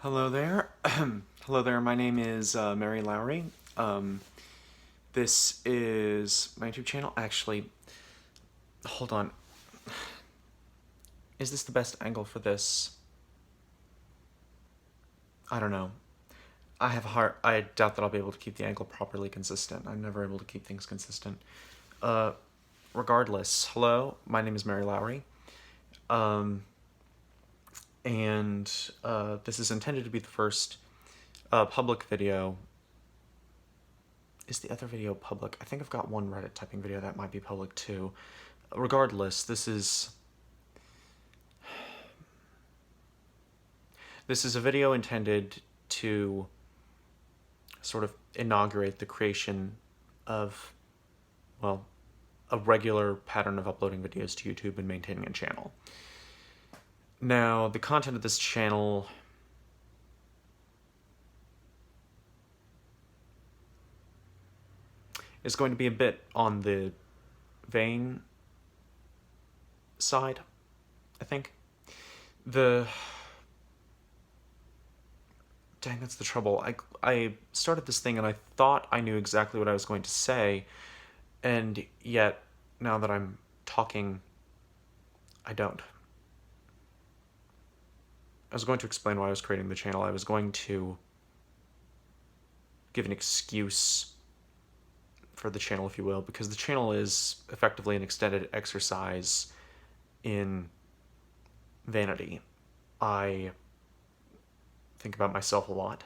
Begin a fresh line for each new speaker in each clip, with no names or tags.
Hello there. Hello there. My name is Mary Lowry. This is my YouTube channel. Actually, hold on. Is this the best angle for this? I don't know. I doubt that I'll be able to keep the angle properly consistent. I'm never able to keep things consistent. Uh, Regardless, hello. My name is Mary Lowry. Um, and this is intended to be the first public video. Is the other video public? I think I've got one Reddit typing video that might be public too. Regardless, this is a video intended to sort of inaugurate the creation of, well, a regular pattern of uploading videos to YouTube and maintaining a channel. Now, the content of this channel is going to be a bit on the vain side, I think. Dang, that's the trouble. I started this thing and I thought I knew exactly what I was going to say, and yet, now that I'm talking, I don't. I was going to explain why I was creating the channel. I was going to give an excuse for the channel, if you will, because the channel is effectively an extended exercise in vanity. I think about myself a lot,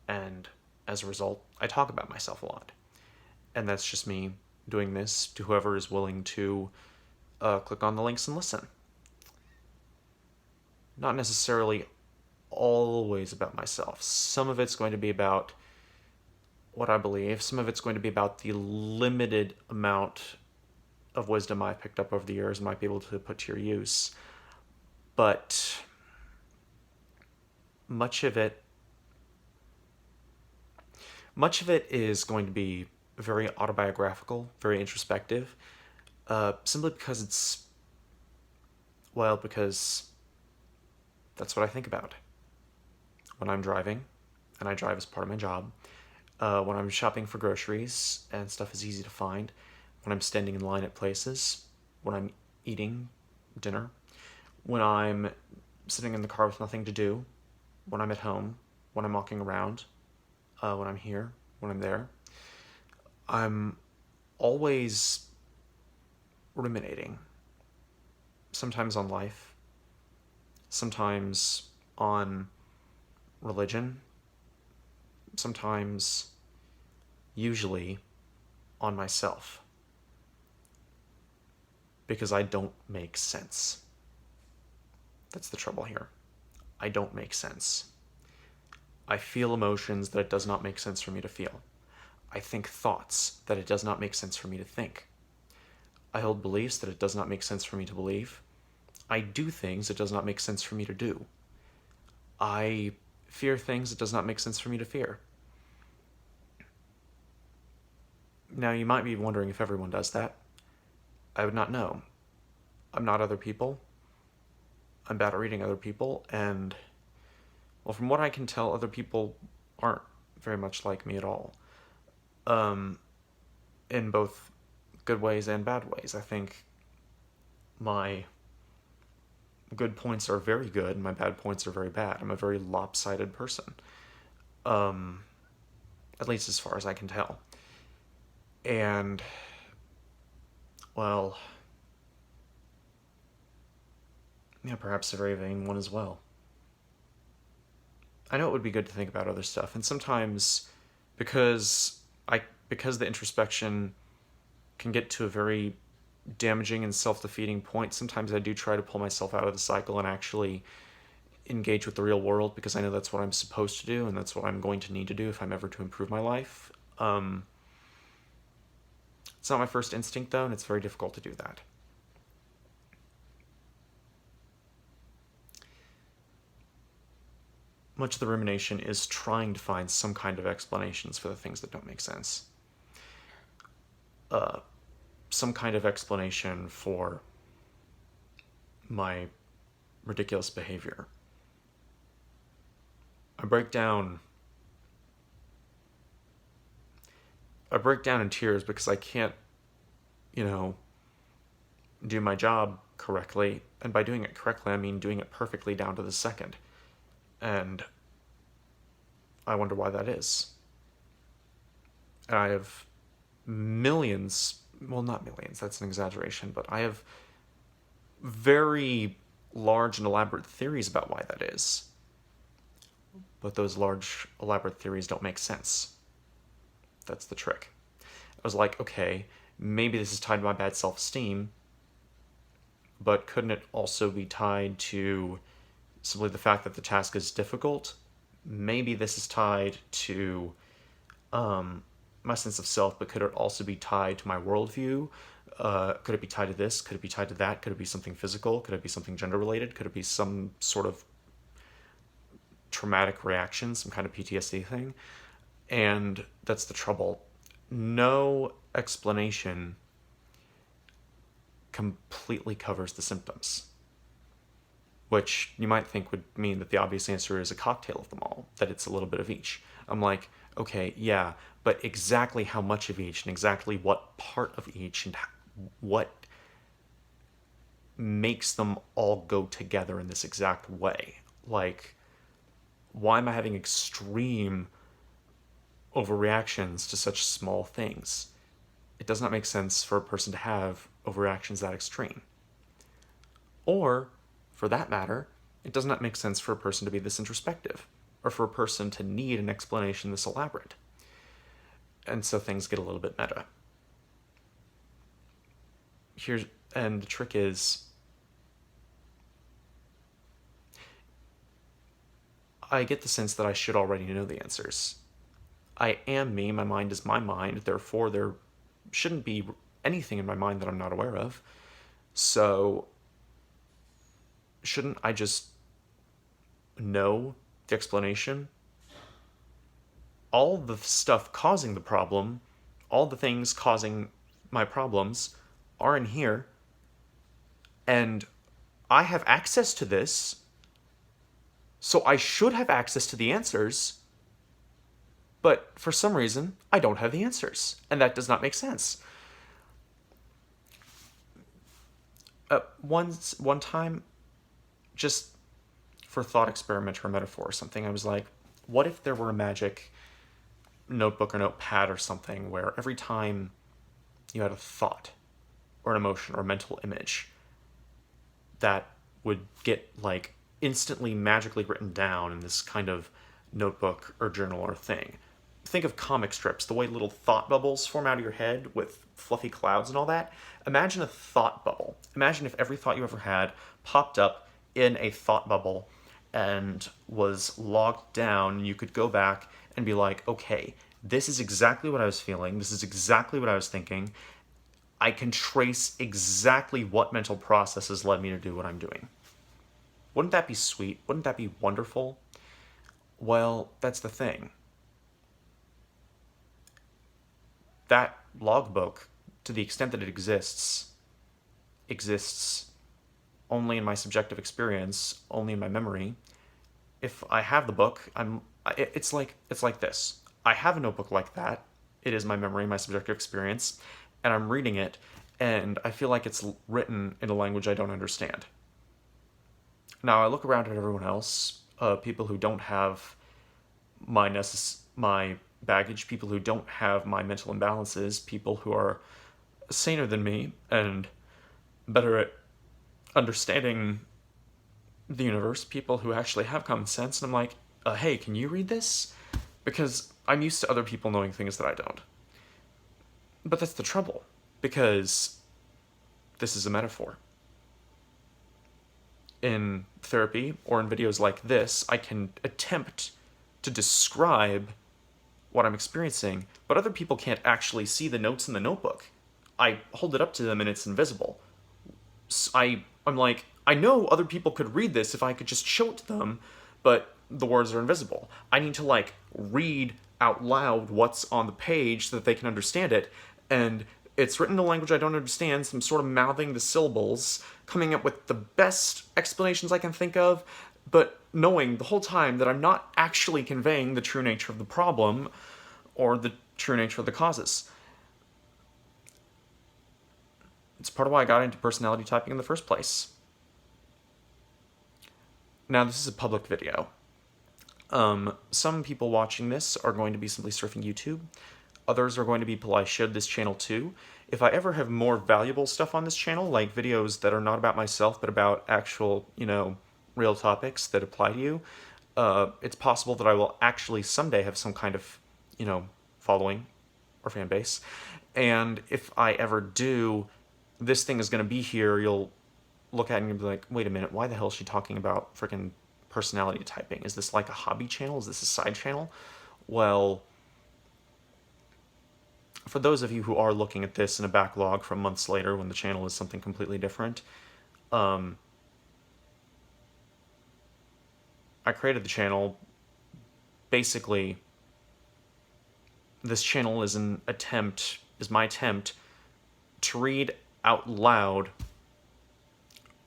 and as a result, I talk about myself a lot. And that's just me doing this to whoever is willing to click on the links and listen. Not necessarily always about myself. Some of it's going to be about what I believe. Some of it's going to be about the limited amount of wisdom I've picked up over the years and might be able to put to your use. But much of it is going to be very autobiographical, very introspective, simply because because that's what I think about when I'm driving, and I drive as part of my job, when I'm shopping for groceries and stuff is easy to find, when I'm standing in line at places, when I'm eating dinner, when I'm sitting in the car with nothing to do, when I'm at home, when I'm walking around, when I'm here, when I'm there. I'm always ruminating. Sometimes on life, sometimes on religion, sometimes, usually, on myself. Because I don't make sense. That's the trouble here. I don't make sense. I feel emotions that it does not make sense for me to feel. I think thoughts that it does not make sense for me to think. I hold beliefs that it does not make sense for me to believe. I do things it does not make sense for me to do. I fear things it does not make sense for me to fear. Now, you might be wondering if everyone does that. I would not know. I'm not other people. I'm bad at reading other people, and, well, from what I can tell, other people aren't very much like me at all. In both good ways and bad ways. I think my good points are very good, and my bad points are very bad. I'm a very lopsided person. At least as far as I can tell. And, well, yeah, perhaps a very vain one as well. I know it would be good to think about other stuff, and sometimes, because the introspection can get to a very damaging and self-defeating point, sometimes I do try to pull myself out of the cycle and actually engage with the real world, because I know that's what I'm supposed to do, and that's what I'm going to need to do if I'm ever to improve my life. It's not my first instinct, though, and it's very difficult to do that. Much of the rumination is trying to find some kind of explanations for the things that don't make sense. Some kind of explanation for my ridiculous behavior. I break down. I break down in tears because I can't, you know, do my job correctly. And by doing it correctly, I mean doing it perfectly down to the second. And I wonder why that is. And I have millions, well, not millions, that's an exaggeration, but I have very large and elaborate theories about why that is. But those large, elaborate theories don't make sense. That's the trick. I was like, okay, maybe this is tied to my bad self-esteem, but couldn't it also be tied to simply the fact that the task is difficult? Maybe this is tied to my sense of self, but could it also be tied to my worldview? Could it be tied to this? Could it be tied to that? Could it be something physical? Could it be something gender related? Could it be some sort of traumatic reaction, some kind of PTSD thing? And that's the trouble. No explanation completely covers the symptoms, which you might think would mean that the obvious answer is a cocktail of them all, that it's a little bit of each. I'm like, okay, yeah, but exactly how much of each and exactly what part of each and what makes them all go together in this exact way? Like, why am I having extreme overreactions to such small things? It does not make sense for a person to have overreactions that extreme. Or, for that matter, it does not make sense for a person to be this introspective, or for a person to need an explanation this elaborate. And so things get a little bit meta. And the trick is, I get the sense that I should already know the answers. I am me, my mind is my mind, therefore there shouldn't be anything in my mind that I'm not aware of. So, shouldn't I just know the explanation? All the stuff causing the problem, all the things causing my problems are in here, and I have access to this, so I should have access to the answers, but for some reason, I don't have the answers, and that does not make sense. One time, just for thought experiment or metaphor or something, I was like, what if there were a magic notebook or notepad or something where every time you had a thought or an emotion or a mental image that would get like instantly magically written down in this kind of notebook or journal or thing? Think of comic strips, the way little thought bubbles form out of your head with fluffy clouds and all that. Imagine a thought bubble. Imagine if every thought you ever had popped up in a thought bubble and was logged down, and you could go back and be like, okay, this is exactly what I was feeling, this is exactly what I was thinking, I can trace exactly what mental processes led me to do what I'm doing. Wouldn't that be sweet? Wouldn't that be wonderful? Well, that's the thing. That logbook, to the extent that it exists only in my subjective experience, only in my memory. If I have the book, it's like this. I have a notebook like that. It is my memory, my subjective experience, and I'm reading it, and I feel like it's written in a language I don't understand. Now I look around at everyone else, people who don't have my baggage, people who don't have my mental imbalances, people who are saner than me and better at understanding the universe, people who actually have common sense, and I'm like, hey, can you read this? Because I'm used to other people knowing things that I don't. But that's the trouble, because this is a metaphor. In therapy or in videos like this, I can attempt to describe what I'm experiencing, but other people can't actually see the notes in the notebook. I hold it up to them and it's invisible. I'm like, I know other people could read this if I could just show it to them, but the words are invisible. I need to like read out loud what's on the page so that they can understand it, and it's written in a language I don't understand, so I'm sort of mouthing the syllables, coming up with the best explanations I can think of, but knowing the whole time that I'm not actually conveying the true nature of the problem or the true nature of the causes. It's part of why I got into personality typing in the first place. Now, this is a public video. Some people watching this are going to be simply surfing YouTube. Others are going to be people I showed this channel to. If I ever have more valuable stuff on this channel, like videos that are not about myself, but about actual, real topics that apply to you, it's possible that I will actually someday have some kind of, following or fan base. And if I ever do, this thing is going to be here. You'll look at it and be like, wait a minute, why the hell is she talking about freaking personality typing? Is this like a hobby channel? Is this a side channel? Well, for those of you who are looking at this in a backlog from months later when the channel is something completely different, I created the channel. Basically, this channel is my attempt to read out loud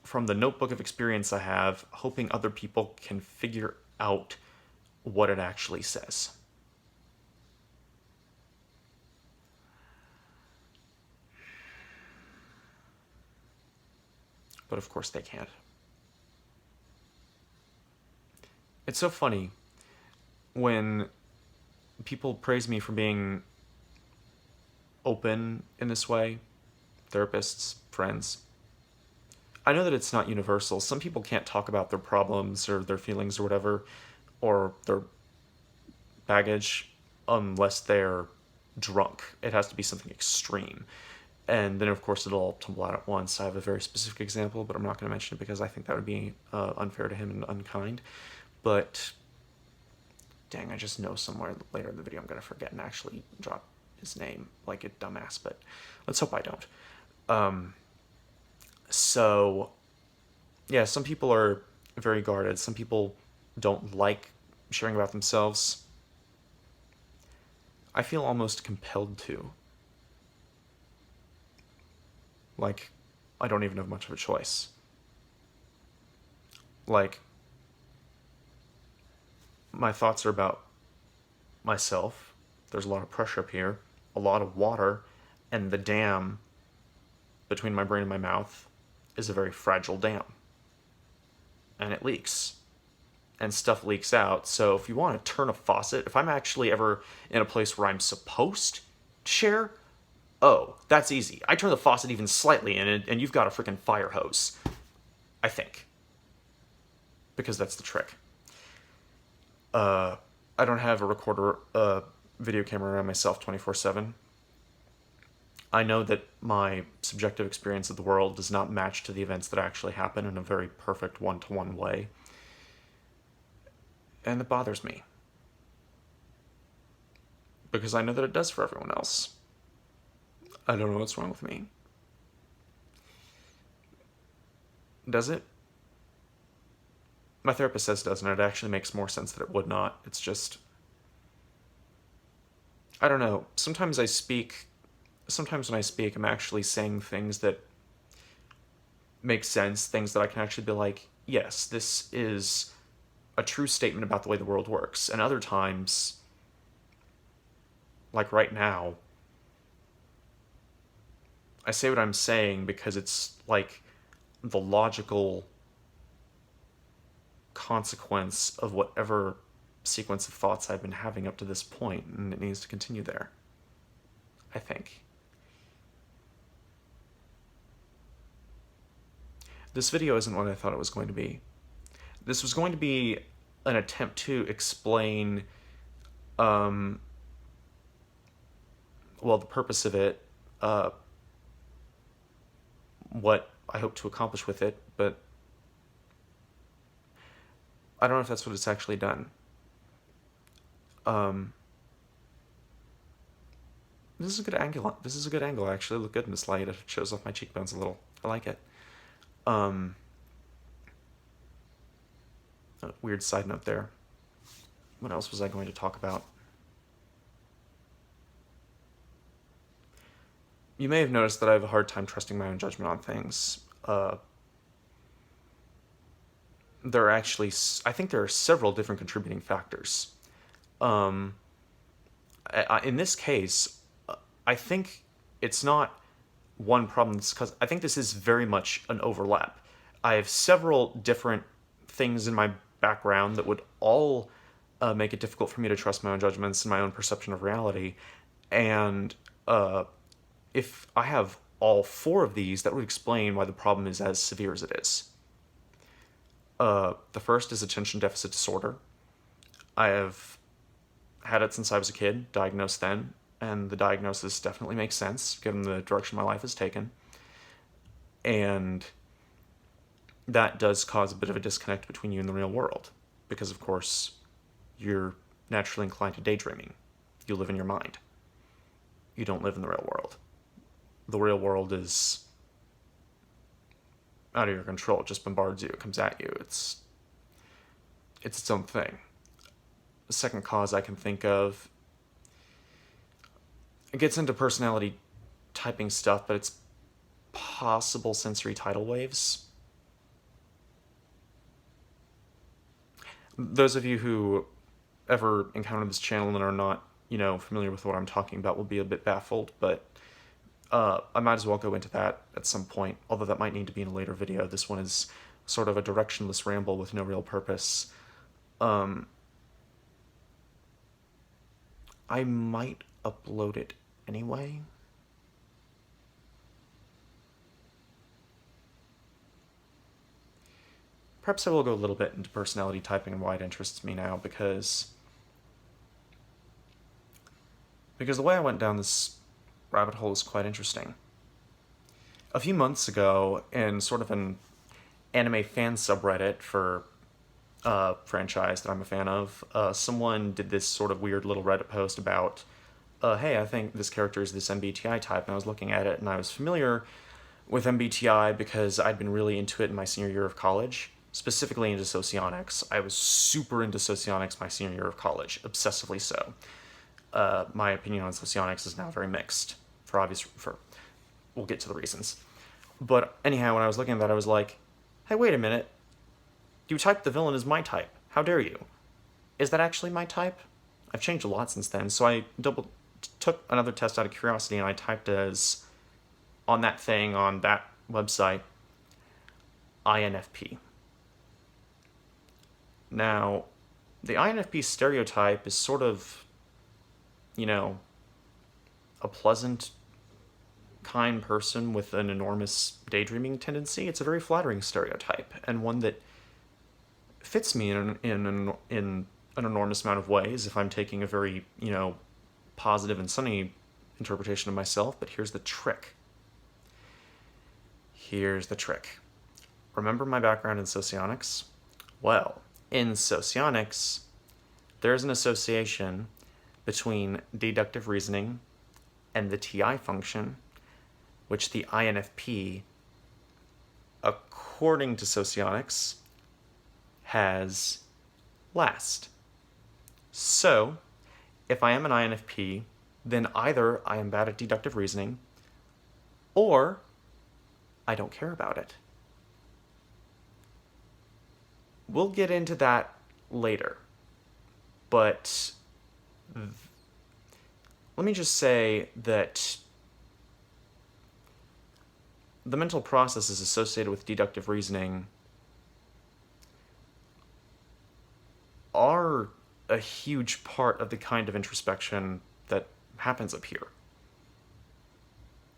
from the notebook of experience I have, hoping other people can figure out what it actually says. But of course they can't. It's so funny when people praise me for being open in this way, therapists, friends. I know that it's not universal. Some people can't talk about their problems or their feelings or whatever, or their baggage, unless they're drunk. It has to be something extreme. And then, of course, it'll all tumble out at once. I have a very specific example, but I'm not going to mention it because I think that would be unfair to him and unkind. But, dang, I just know somewhere later in the video I'm going to forget and actually drop his name like a dumbass, but let's hope I don't. So, yeah, some people are very guarded. Some people don't like sharing about themselves. I feel almost compelled to. Like, I don't even have much of a choice. Like, my thoughts are about myself. There's a lot of pressure up here, a lot of water, and the dam between my brain and my mouth is a very fragile dam. And it leaks. And stuff leaks out. So if you want to turn a faucet, if I'm actually ever in a place where I'm supposed to share, oh, that's easy. I turn the faucet even slightly and you've got a freaking fire hose. I think. Because that's the trick. I don't have a recorder, video camera around myself 24/7. I know that my subjective experience of the world does not match to the events that actually happen in a very perfect one-to-one way. And it bothers me. Because I know that it does for everyone else. I don't know what's wrong with me. Does it? My therapist says it doesn't. It actually makes more sense that it would not. It's just, I don't know. Sometimes when I speak, I'm actually saying things that make sense, things that I can actually be like, yes, this is a true statement about the way the world works. And other times, like right now, I say what I'm saying because it's like the logical consequence of whatever sequence of thoughts I've been having up to this point, and it needs to continue there, I think. This video isn't what I thought it was going to be. This was going to be an attempt to explain, the purpose of it, what I hope to accomplish with it, but I don't know if that's what it's actually done. This is a good angle. This is a good angle. I actually look good in this light. It shows off my cheekbones a little. I like it. A weird side note there. What else was I going to talk about? You may have noticed that I have a hard time trusting my own judgment on things. there are actually, I think there are several different contributing factors. In this case, I think it's not one problem, because I think this is very much an overlap. I have several different things in my background that would all make it difficult for me to trust my own judgments and my own perception of reality. And if I have all four of these, that would explain why the problem is as severe as it is. The first is attention deficit disorder. I have had it since I was a kid, diagnosed then, and the diagnosis definitely makes sense given the direction my life has taken. And that does cause a bit of a disconnect between you and the real world, because of course you're naturally inclined to daydreaming. You live in your mind. You don't live in the real world. The real world is out of your control. It just bombards you. It comes at you. It's its own thing. The second cause I can think of, it gets into personality typing stuff, but it's possible sensory tidal waves. Those of you who ever encountered this channel and are not, familiar with what I'm talking about will be a bit baffled, but I might as well go into that at some point, although that might need to be in a later video. This one is sort of a directionless ramble with no real purpose. I might upload it anyway. Perhaps I will go a little bit into personality typing and why it interests me now, because the way I went down this rabbit hole is quite interesting. A few months ago, in sort of an anime fan subreddit for a franchise that I'm a fan of, someone did this sort of weird little Reddit post about, hey, I think this character is this MBTI type, and I was looking at it, and I was familiar with MBTI because I'd been really into it in my senior year of college, specifically into socionics. I was super into socionics my senior year of college, obsessively so. My opinion on socionics is now very mixed, we'll get to the reasons. But anyhow, when I was looking at that, I was like, hey, wait a minute. You typed the villain as my type. How dare you? Is that actually my type? I've changed a lot since then, so I took another test out of curiosity, and I typed as, on that thing, on that website, INFP. Now, the INFP stereotype is sort of, a pleasant, kind person with an enormous daydreaming tendency. It's a very flattering stereotype, and one that fits me in an enormous amount of ways if I'm taking a very, positive and sunny interpretation of myself. But here's the trick. Remember my background in socionics? Well, in socionics, there's an association between deductive reasoning and the TI function, which the INFP, according to socionics, has last. So, if I am an INFP, then either I am bad at deductive reasoning, or I don't care about it. We'll get into that later, but let me just say that the mental processes associated with deductive reasoning are a huge part of the kind of introspection that happens up here.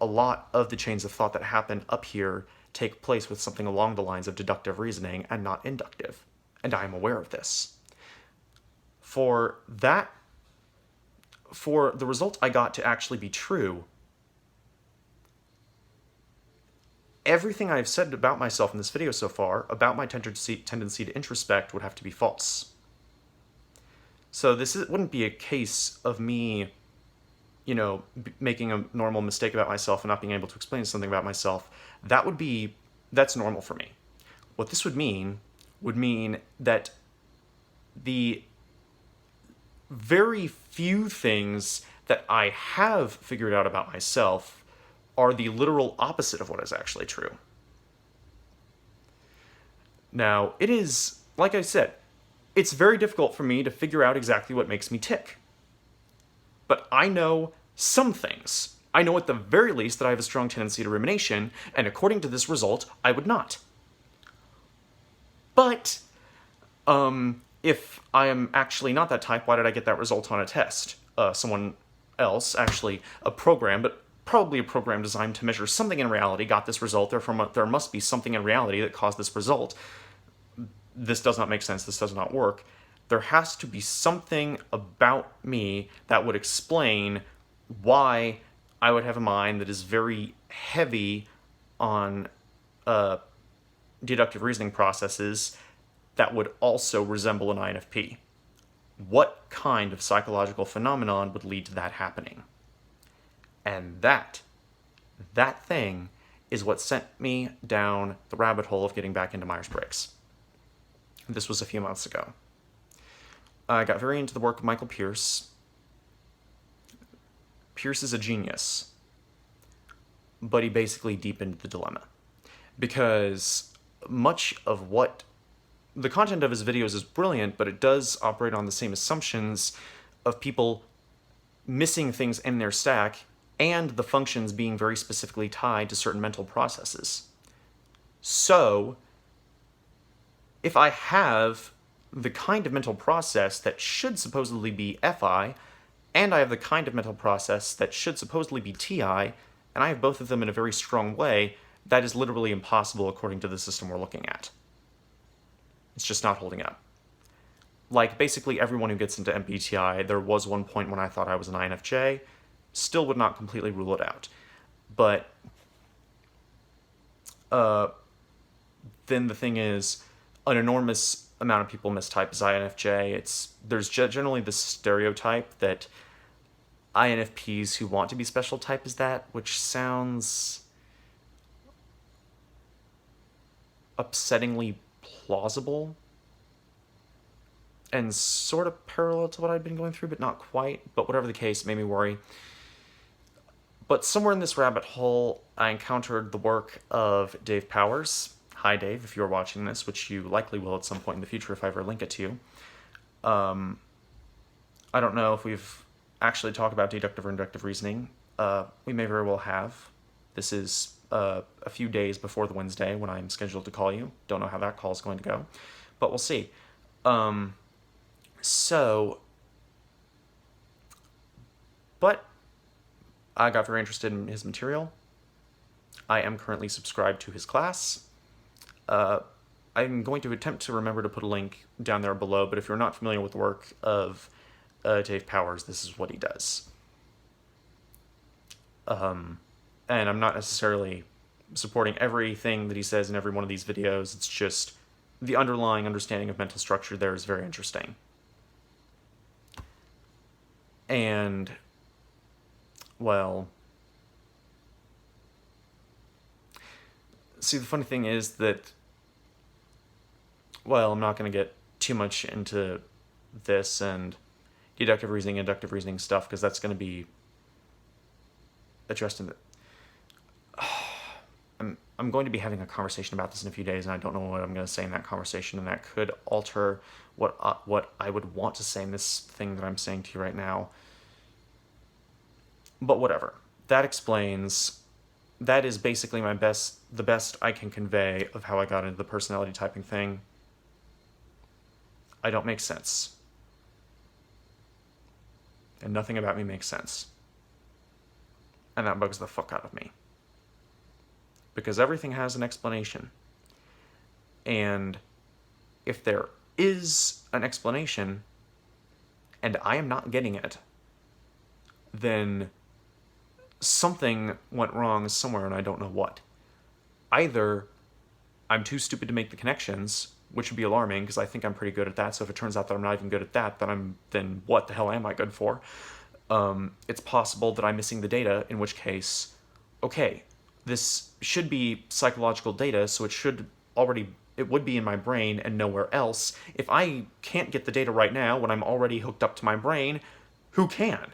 A lot of the chains of thought that happen up here take place with something along the lines of deductive reasoning and not inductive, and I am aware of this. For the result I got to actually be true, everything I've said about myself in this video so far, about my tendency to introspect, would have to be false. So this wouldn't be a case of me, making a normal mistake about myself and not being able to explain something about myself. That's normal for me. What this would mean that the very few things that I have figured out about myself are the literal opposite of what is actually true. Now, it is, like I said, it's very difficult for me to figure out exactly what makes me tick. But I know some things. I know at the very least that I have a strong tendency to rumination, and according to this result, I would not. But, if I am actually not that type, why did I get that result on a test? Someone else, actually a program, but probably a program designed to measure something in reality, got this result, therefore there must be something in reality that caused this result. This does not make sense, this does not work. There has to be something about me that would explain why I would have a mind that is very heavy on deductive reasoning processes that would also resemble an INFP. What kind of psychological phenomenon would lead to that happening? And that thing is what sent me down the rabbit hole of getting back into Myers-Briggs. This was a few months ago. I got very into the work of Michael Pierce. Pierce is a genius, but he basically deepened the dilemma. Because much of what the content of his videos is brilliant, but it does operate on the same assumptions of people missing things in their stack and the functions being very specifically tied to certain mental processes. So, if I have the kind of mental process that should supposedly be FI, and I have the kind of mental process that should supposedly be TI, and I have both of them in a very strong way, that is literally impossible according to the system we're looking at. It's just not holding up. Like, basically everyone who gets into MBTI, there was one point when I thought I was an INFJ, still would not completely rule it out. But, then the thing is, an enormous amount of people mistype as INFJ. There's generally this stereotype that INFPs who want to be special type is that, which sounds upsettingly plausible and sort of parallel to what I'd been going through, but not quite. But whatever the case, it made me worry. But somewhere in this rabbit hole, I encountered the work of Dave Powers. Hi, Dave, if you're watching this, which you likely will at some point in the future if I ever link it to you. I don't know if we've actually talked about deductive or inductive reasoning. We may very well have. This is a few days before the Wednesday when I'm scheduled to call you. Don't know how that call is going to go, but we'll see. But I got very interested in his material. I am currently subscribed to his class. I'm going to attempt to remember to put a link down there below, but if you're not familiar with the work of Dave Powers, this is what he does. And I'm not necessarily supporting everything that he says in every one of these videos, it's just the underlying understanding of mental structure there is very interesting. And, well, see, the funny thing is that, well, I'm not going to get too much into this and deductive reasoning, inductive reasoning stuff, because that's going to be addressed in the... I'm going to be having a conversation about this in a few days, and I don't know what I'm going to say in that conversation, and that could alter what I would want to say in this thing that I'm saying to you right now. But whatever. That explains... That is basically the best I can convey of how I got into the personality typing thing. I don't make sense. And nothing about me makes sense. And that bugs the fuck out of me. Because everything has an explanation. And if there is an explanation, and I am not getting it, then something went wrong somewhere and I don't know what. Either I'm too stupid to make the connections, which would be alarming because I think I'm pretty good at that, so if it turns out that I'm not even good at that, then what the hell am I good for? It's possible that I'm missing the data, in which case, okay, this should be psychological data, so it would be in my brain and nowhere else. If I can't get the data right now when I'm already hooked up to my brain, who can?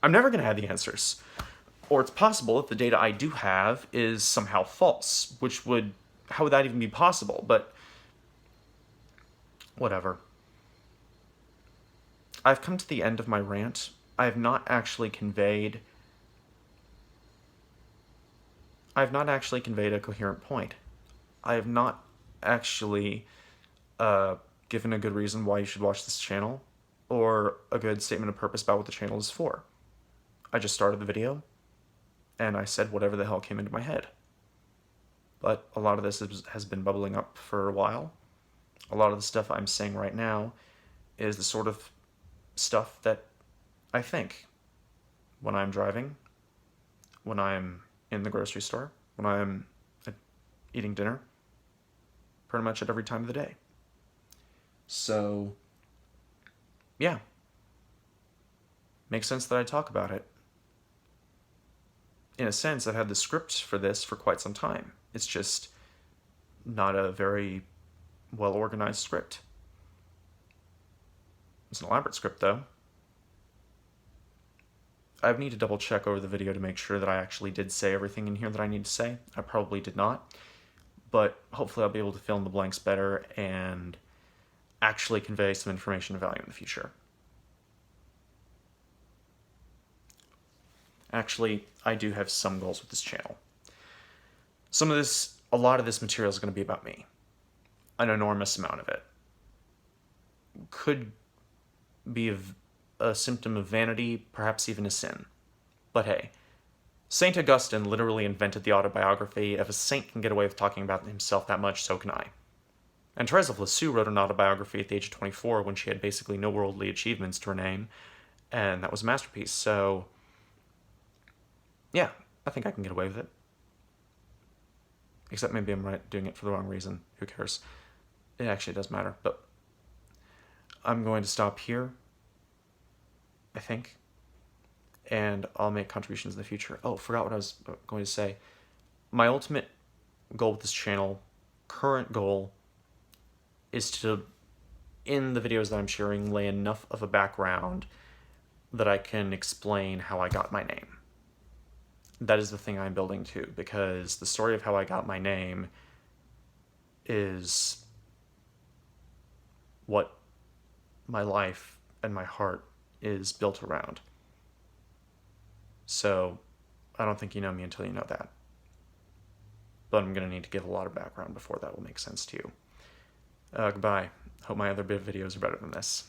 I'm never going to have the answers. Or it's possible that the data I do have is somehow false, how would that even be possible? But Whatever. I've come to the end of my rant. I have not actually conveyed a coherent point. I have not actually uh, given a good reason why you should watch this channel, or a good statement of purpose about what the channel is for. I just started the video, and I said whatever the hell came into my head. But a lot of this has been bubbling up for a while. A lot of the stuff I'm saying right now is the sort of stuff that I think when I'm driving, when I'm in the grocery store, when I'm eating dinner, pretty much at every time of the day. So, yeah. Makes sense that I talk about it. In a sense, I've had the script for this for quite some time. It's just not a very well-organized script. It's an elaborate script, though. I need to double check over the video to make sure that I actually did say everything in here that I need to say. I probably did not, but hopefully I'll be able to fill in the blanks better and actually convey some information of value in the future. Actually, I do have some goals with this channel. A lot of this material is going to be about me. An enormous amount of it. Could be a symptom of vanity, perhaps even a sin. But hey, St. Augustine literally invented the autobiography. If a saint can get away with talking about himself that much, so can I. And Therese of Lisieux wrote an autobiography at the age of 24 when she had basically no worldly achievements to her name, and that was a masterpiece. So, yeah, I think I can get away with it. Except maybe I'm doing it for the wrong reason. Who cares? It actually does matter, but I'm going to stop here, I think, and I'll make contributions in the future. Oh, forgot what I was going to say. My ultimate goal with this channel, current goal, is to, in the videos that I'm sharing, lay enough of a background that I can explain how I got my name. That is the thing I'm building to, because the story of how I got my name is what my life and my heart is built around. So, I don't think you know me until you know that. But I'm going to need to give a lot of background before that will make sense to you. Goodbye. Hope my other videos are better than this.